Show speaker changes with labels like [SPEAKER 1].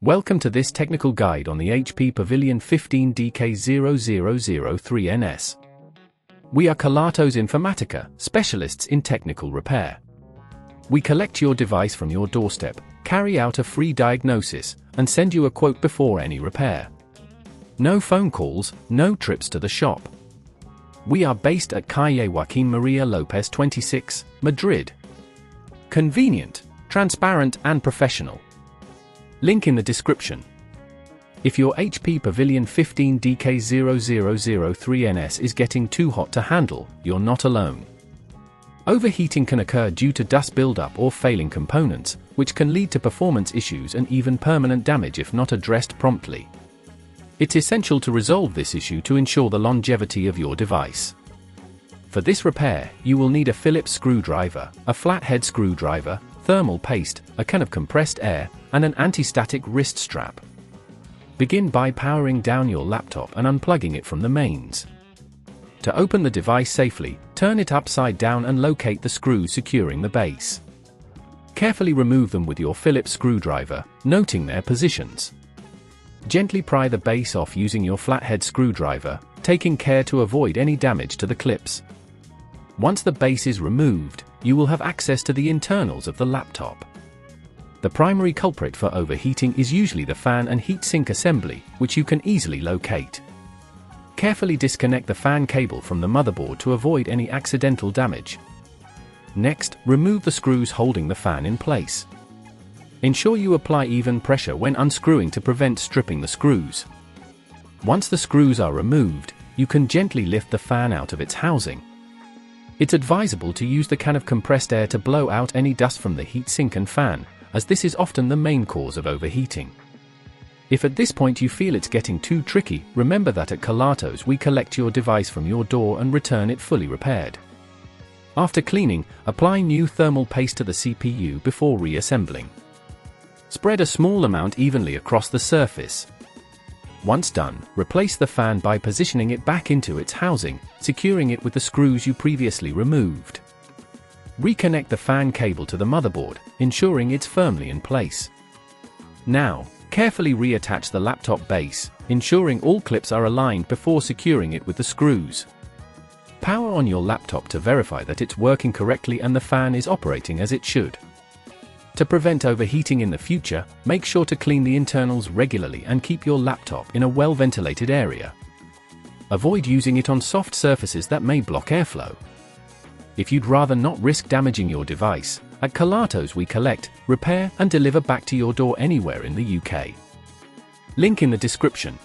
[SPEAKER 1] Welcome to this technical guide on the HP Pavilion 15dk0003ns. We are Kelatos Informatica, specialists in technical repair. We collect your device from your doorstep, carry out a free diagnosis, and send you a quote before any repair. No phone calls, no trips to the shop. We are based at Calle Joaquín María López 26, Madrid. Convenient, transparent and professional. Link in the description. If your HP Pavilion 15dk0003ns is getting too hot to handle, you're not alone. Overheating can occur due to dust buildup or failing components, which can lead to performance issues and even permanent damage if not addressed promptly. It's essential to resolve this issue to ensure the longevity of your device. For this repair, you will need a Phillips screwdriver, a flathead screwdriver, thermal paste, a can of compressed air, and an anti-static wrist strap. Begin by powering down your laptop and unplugging it from the mains. To open the device safely, turn it upside down and locate the screws securing the base. Carefully remove them with your Phillips screwdriver, noting their positions. Gently pry the base off using your flathead screwdriver, taking care to avoid any damage to the clips. Once the base is removed, you will have access to the internals of the laptop. The primary culprit for overheating is usually the fan and heatsink assembly, which you can easily locate. Carefully disconnect the fan cable from the motherboard to avoid any accidental damage. Next, remove the screws holding the fan in place. Ensure you apply even pressure when unscrewing to prevent stripping the screws. Once the screws are removed, you can gently lift the fan out of its housing. It's advisable to use the can of compressed air to blow out any dust from the heatsink and fan, as this is often the main cause of overheating. If at this point you feel it's getting too tricky, remember that at Kelatos we collect your device from your door and return it fully repaired. After cleaning, apply new thermal paste to the CPU before reassembling. Spread a small amount evenly across the surface. Once done, replace the fan by positioning it back into its housing, securing it with the screws you previously removed. Reconnect the fan cable to the motherboard, ensuring it's firmly in place. Now, carefully reattach the laptop base, ensuring all clips are aligned before securing it with the screws. Power on your laptop to verify that it's working correctly and the fan is operating as it should. To prevent overheating in the future, make sure to clean the internals regularly and keep your laptop in a well-ventilated area. Avoid using it on soft surfaces that may block airflow. If you'd rather not risk damaging your device, at Kelatos we collect, repair and deliver back to your door anywhere in the UK. Link in the description.